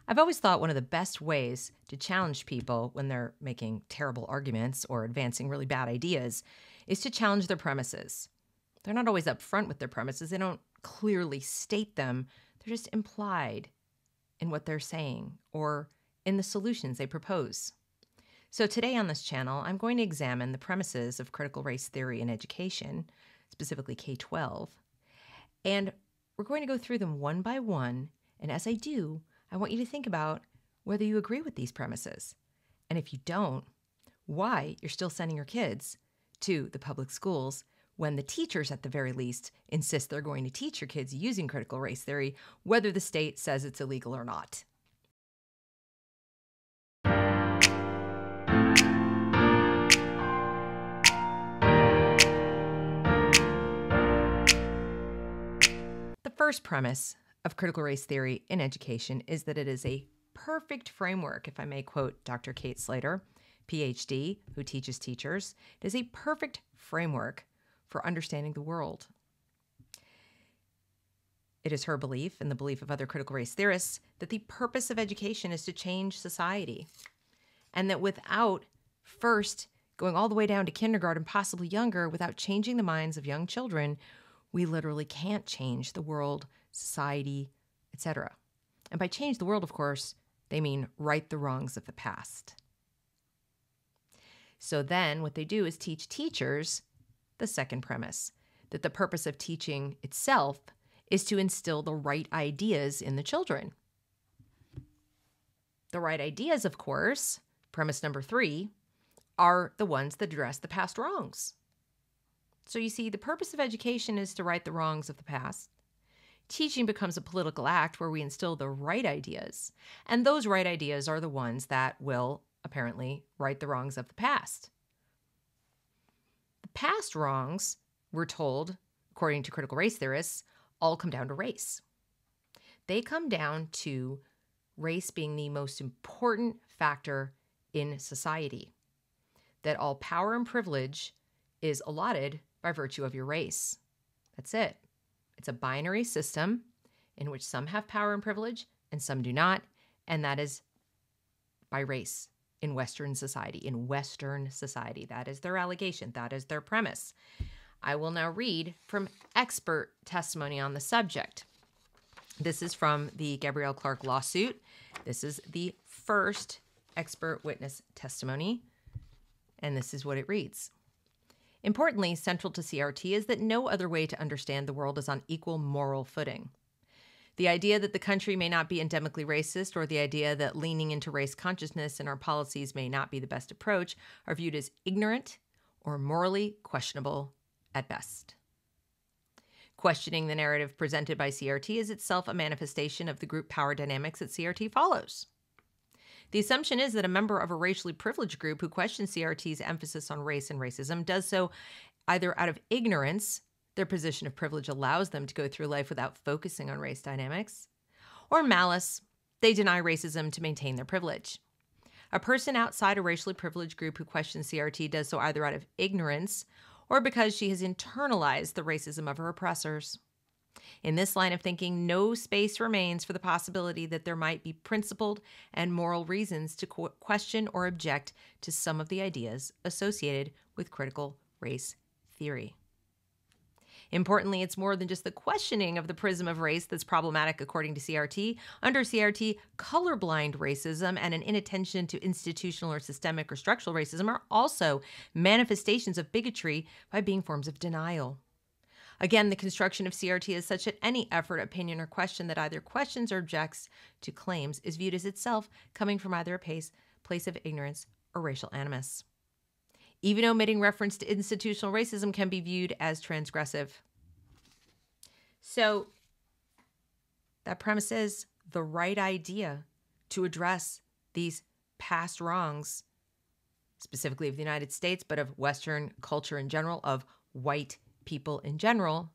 I've always thought one of the best ways to challenge people when they're making terrible arguments or advancing really bad ideas is to challenge their premises. They're not always upfront with their premises. They don't clearly state them. They're just implied in what they're saying or in the solutions they propose. So today on this channel, I'm going to examine the premises of critical race theory in education, specifically K-12, and we're going to go through them one by one, and as I do, I want you to think about whether you agree with these premises. And if you don't, why you're still sending your kids to the public schools when the teachers, at the very least, insist they're going to teach your kids using critical race theory, whether the state says it's illegal or not. The first premise of critical race theory in education is that it is a perfect framework, if I may quote Dr. Kate Slater, PhD, who teaches teachers. It is a perfect framework for understanding the world. It is her belief, and the belief of other critical race theorists, that the purpose of education is to change society, and that without first going all the way down to kindergarten, possibly younger, without changing the minds of young children, we literally can't change the world, society, etc. And by change the world, of course, they mean right the wrongs of the past. So then what they do is teach teachers the second premise, that the purpose of teaching itself is to instill the right ideas in the children. The right ideas, of course, premise number 3, are the ones that address the past wrongs. So you see, the purpose of education is to right the wrongs of the past. Teaching becomes a political act where we instill the right ideas, and those right ideas are the ones that will apparently right the wrongs of the past. The past wrongs, we're told, according to critical race theorists, all come down to race. They come down to race being the most important factor in society, that all power and privilege is allotted by virtue of your race. That's it. It's a binary system in which some have power and privilege and some do not, and that is by race in Western society. In Western society, that is their allegation. That is their premise. I will now read from expert testimony on the subject. This is from the Gabrielle Clark lawsuit. This is the first expert witness testimony, and this is what it reads. Importantly, central to CRT is that no other way to understand the world is on equal moral footing. The idea that the country may not be endemically racist, or the idea that leaning into race consciousness in our policies may not be the best approach, are viewed as ignorant or morally questionable at best. Questioning the narrative presented by CRT is itself a manifestation of the group power dynamics that CRT follows. The assumption is that a member of a racially privileged group who questions CRT's emphasis on race and racism does so either out of ignorance, their position of privilege allows them to go through life without focusing on race dynamics, or malice, they deny racism to maintain their privilege. A person outside a racially privileged group who questions CRT does so either out of ignorance or because she has internalized the racism of her oppressors. In this line of thinking, no space remains for the possibility that there might be principled and moral reasons to question or object to some of the ideas associated with critical race theory. Importantly, it's more than just the questioning of the prism of race that's problematic according to CRT. Under CRT, colorblind racism and an inattention to institutional or systemic or structural racism are also manifestations of bigotry by being forms of denial. Again, the construction of CRT is such that any effort, opinion, or question that either questions or objects to claims is viewed as itself coming from either a place of ignorance or racial animus. Even omitting reference to institutional racism can be viewed as transgressive. So that premise is the right idea to address these past wrongs, specifically of the United States, but of Western culture in general, of white people in general.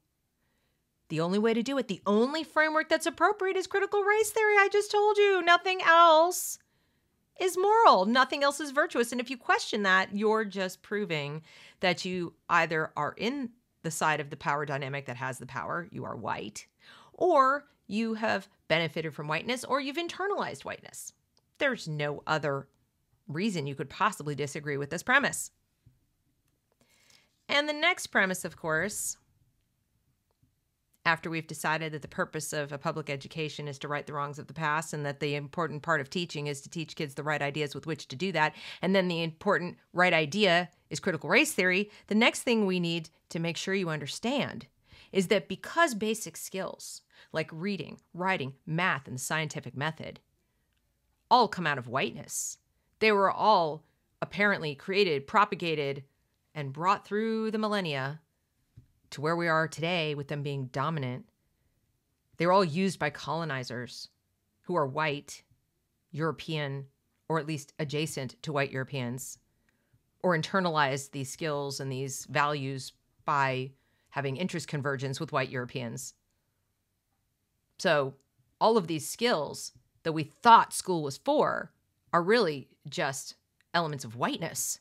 The only way to do it, the only framework that's appropriate is critical race theory. I just told you, nothing else is moral. Nothing else is virtuous. And if you question that, you're just proving that you either are in the side of the power dynamic that has the power, you are white, or you have benefited from whiteness or you've internalized whiteness. There's no other reason you could possibly disagree with this premise. And the next premise, of course, after we've decided that the purpose of a public education is to right the wrongs of the past and that the important part of teaching is to teach kids the right ideas with which to do that, and then the important right idea is critical race theory, the next thing we need to make sure you understand is that because basic skills like reading, writing, math, and the scientific method all come out of whiteness, they were all apparently created, propagated, and brought through the millennia to where we are today with them being dominant. They were all used by colonizers who are white, European, or at least adjacent to white Europeans, or internalized these skills and these values by having interest convergence with white Europeans. So all of these skills that we thought school was for are really just elements of whiteness.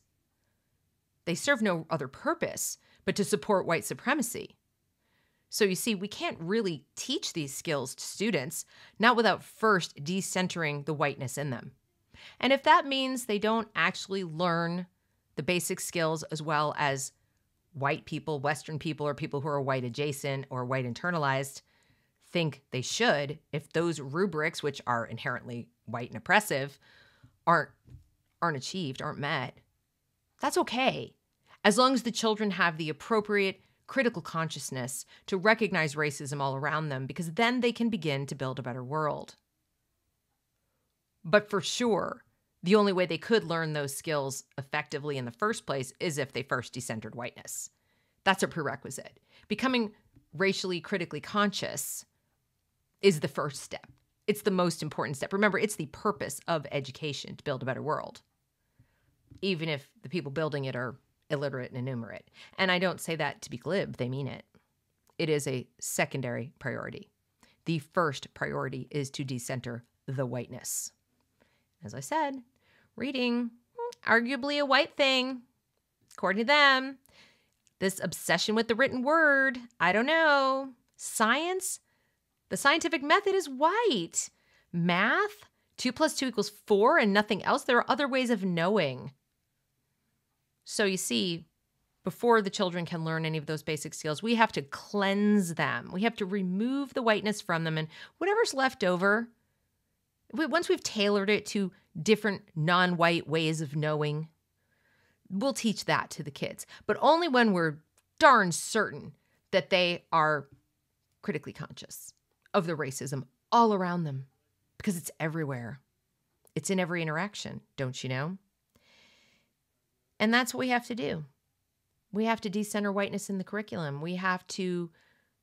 They serve no other purpose but to support white supremacy. So you see, we can't really teach these skills to students, not without first decentering the whiteness in them. And if that means they don't actually learn the basic skills as well as white people, Western people, or people who are white adjacent or white internalized think they should, if those rubrics, which are inherently white and oppressive, aren't achieved, aren't met, that's okay. As long as the children have the appropriate critical consciousness to recognize racism all around them, because then they can begin to build a better world. But for sure, the only way they could learn those skills effectively in the first place is if they first decentered whiteness. That's a prerequisite. Becoming racially critically conscious is the first step. It's the most important step. Remember, it's the purpose of education to build a better world, even if the people building it are illiterate and illiterate. And I don't say that to be glib, they mean it. It is a secondary priority. The first priority is to decenter the whiteness. As I said, reading, arguably a white thing, according to them. This obsession with the written word, I don't know. Science, the scientific method is white. Math, 2 + 2 = 4 and nothing else. There are other ways of knowing. So you see, before the children can learn any of those basic skills, we have to cleanse them. We have to remove the whiteness from them, and whatever's left over, once we've tailored it to different non-white ways of knowing, we'll teach that to the kids. But only when we're darn certain that they are critically conscious of the racism all around them, because it's everywhere. It's in every interaction, don't you know? And that's what we have to do. We have to decenter whiteness in the curriculum. We have to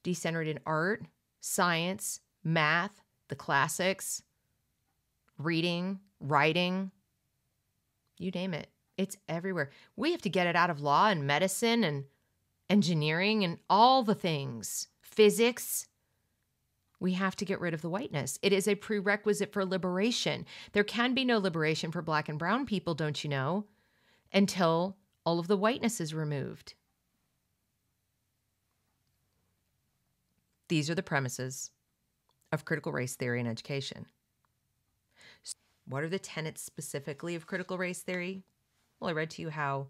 decenter it in art, science, math, the classics, reading, writing, you name it. It's everywhere. We have to get it out of law and medicine and engineering and all the things. Physics. We have to get rid of the whiteness. It is a prerequisite for liberation. There can be no liberation for Black and brown people, don't you know, until all of the whiteness is removed. These are the premises of critical race theory in education. What are the tenets specifically of critical race theory? Well, I read to you how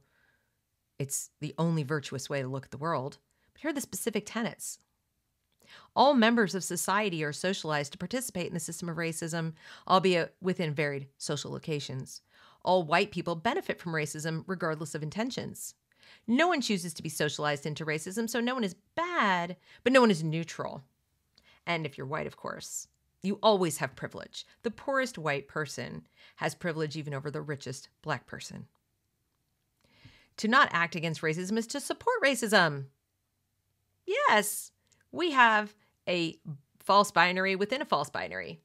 it's the only virtuous way to look at the world. But here are the specific tenets. All members of society are socialized to participate in the system of racism, albeit within varied social locations. All white people benefit from racism regardless of intentions. No one chooses to be socialized into racism, so no one is bad, but no one is neutral. And if you're white, of course, you always have privilege. The poorest white person has privilege even over the richest Black person. To not act against racism is to support racism. Yes, we have a false binary within a false binary.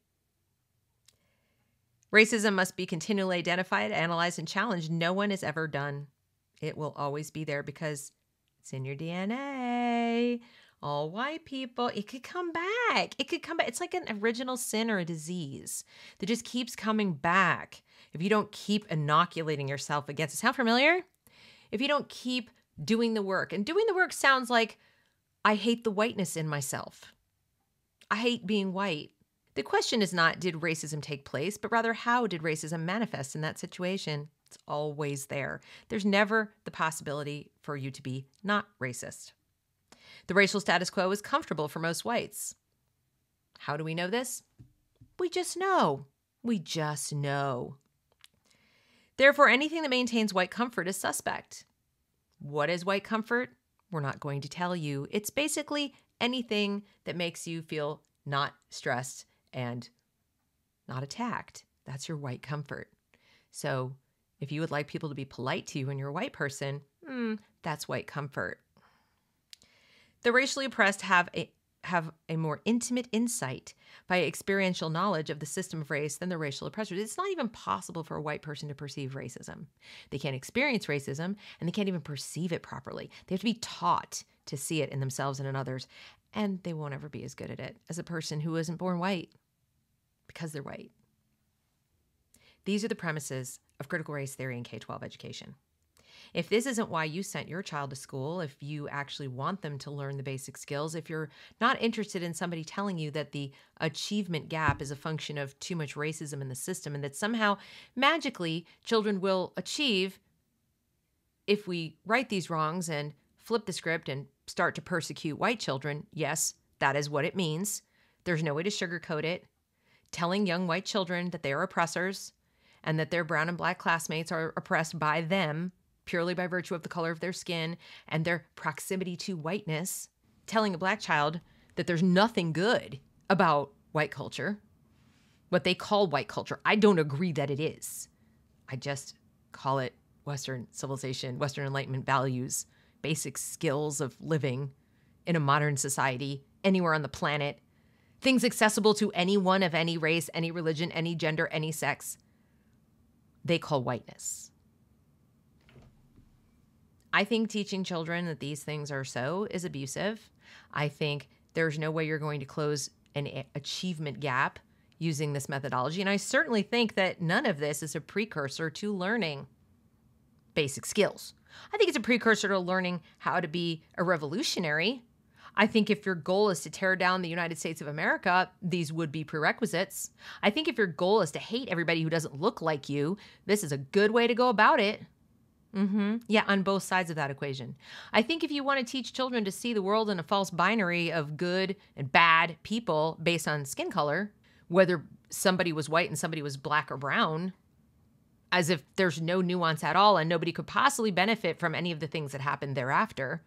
Racism must be continually identified, analyzed, and challenged. No one is ever done. It will always be there because it's in your DNA. All white people, it could come back. It could come back. It's like an original sin or a disease that just keeps coming back if you don't keep inoculating yourself against it. Sound familiar? If you don't keep doing the work. And doing the work sounds like I hate the whiteness in myself. I hate being white. The question is not, did racism take place, but rather, how did racism manifest in that situation? It's always there. There's never the possibility for you to be not racist. The racial status quo is comfortable for most whites. How do we know this? We just know. We just know. Therefore, anything that maintains white comfort is suspect. What is white comfort? We're not going to tell you. It's basically anything that makes you feel not stressed and not attacked. That's your white comfort. So if you would like people to be polite to you when you're a white person, that's white comfort. The racially oppressed have a more intimate insight by experiential knowledge of the system of race than the racial oppressors. It's not even possible for a white person to perceive racism. They can't experience racism, and they can't even perceive it properly. They have to be taught to see it in themselves and in others, and they won't ever be as good at it as a person who isn't born white because they're white. These are the premises of critical race theory in K-12 education. If this isn't why you sent your child to school, if you actually want them to learn the basic skills, if you're not interested in somebody telling you that the achievement gap is a function of too much racism in the system and that somehow magically children will achieve if we right these wrongs and flip the script and start to persecute white children, yes, that is what it means. There's no way to sugarcoat it. Telling young white children that they are oppressors and that their brown and black classmates are oppressed by them purely by virtue of the color of their skin and their proximity to whiteness, telling a black child that there's nothing good about white culture, what they call white culture. I don't agree that it is. I just call it Western civilization, Western Enlightenment values, basic skills of living in a modern society, anywhere on the planet, things accessible to anyone of any race, any religion, any gender, any sex. They call whiteness. I think teaching children that these things are so is abusive. I think there's no way you're going to close an achievement gap using this methodology. And I certainly think that none of this is a precursor to learning basic skills. I think it's a precursor to learning how to be a revolutionary. I think if your goal is to tear down the United States of America, these would be prerequisites. I think if your goal is to hate everybody who doesn't look like you, this is a good way to go about it. Yeah, on both sides of that equation. I think if you want to teach children to see the world in a false binary of good and bad people based on skin color, whether somebody was white and somebody was black or brown, as if there's no nuance at all and nobody could possibly benefit from any of the things that happened thereafter,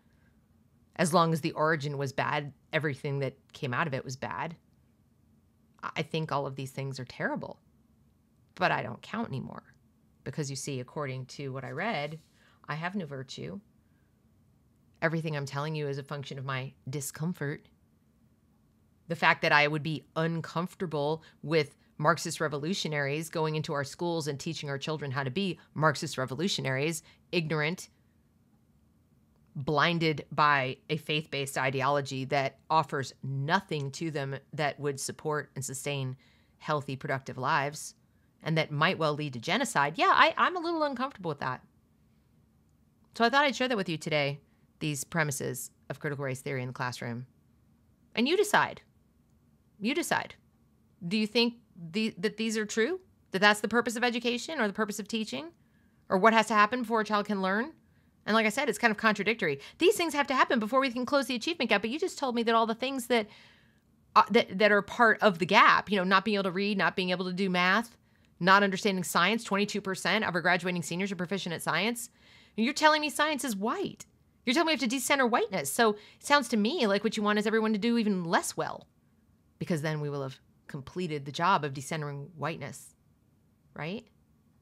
as long as the origin was bad, everything that came out of it was bad. I think all of these things are terrible, but I don't count anymore. Because you see, according to what I read, I have no virtue. Everything I'm telling you is a function of my discomfort. The fact that I would be uncomfortable with Marxist revolutionaries going into our schools and teaching our children how to be Marxist revolutionaries, ignorant, blinded by a faith-based ideology that offers nothing to them that would support and sustain healthy, productive lives, and that might well lead to genocide. Yeah, I'm a little uncomfortable with that. So I thought I'd share that with you today, these premises of critical race theory in the classroom. And you decide. You decide. Do you think that these are true? That that's the purpose of education or the purpose of teaching? Or what has to happen before a child can learn? And like I said, it's kind of contradictory. These things have to happen before we can close the achievement gap. But you just told me that all the things that are part of the gap, not being able to read, not being able to do math, not understanding science, 22% of our graduating seniors are proficient at science. And you're telling me science is white. You're telling me we have to decenter whiteness. So it sounds to me like what you want is everyone to do even less well, because then we will have completed the job of decentering whiteness, right?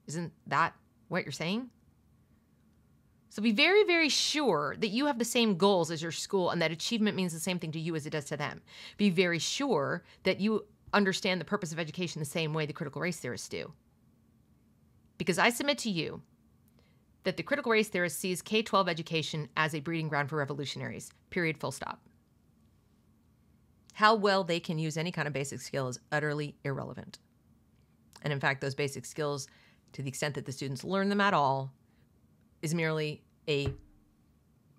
Isn't that what you're saying? So be very, very sure that you have the same goals as your school and that achievement means the same thing to you as it does to them. Be very sure that you understand the purpose of education the same way the critical race theorists do. Because I submit to you that the critical race theorist sees K-12 education as a breeding ground for revolutionaries, period, full stop. How well they can use any kind of basic skill is utterly irrelevant. And in fact, those basic skills, to the extent that the students learn them at all, is merely a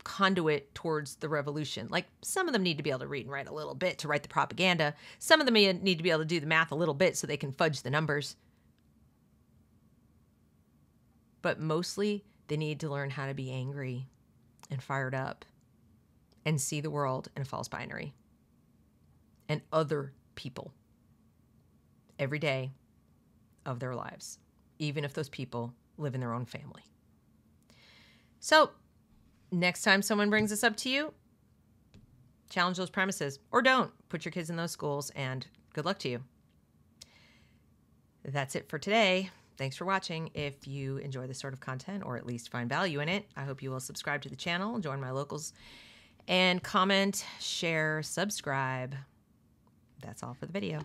conduit towards the revolution. Like, some of them need to be able to read and write a little bit to write the propaganda. Some of them need to be able to do the math a little bit so they can fudge the numbers. But mostly, they need to learn how to be angry and fired up and see the world in a false binary and other people every day of their lives, even if those people live in their own family. So next time someone brings this up to you, challenge those premises, or don't. Put your kids in those schools, and good luck to you. That's it for today. Thanks for watching. If you enjoy this sort of content, or at least find value in it, I hope you will subscribe to the channel, join my locals, and comment, share, subscribe. That's all for the video.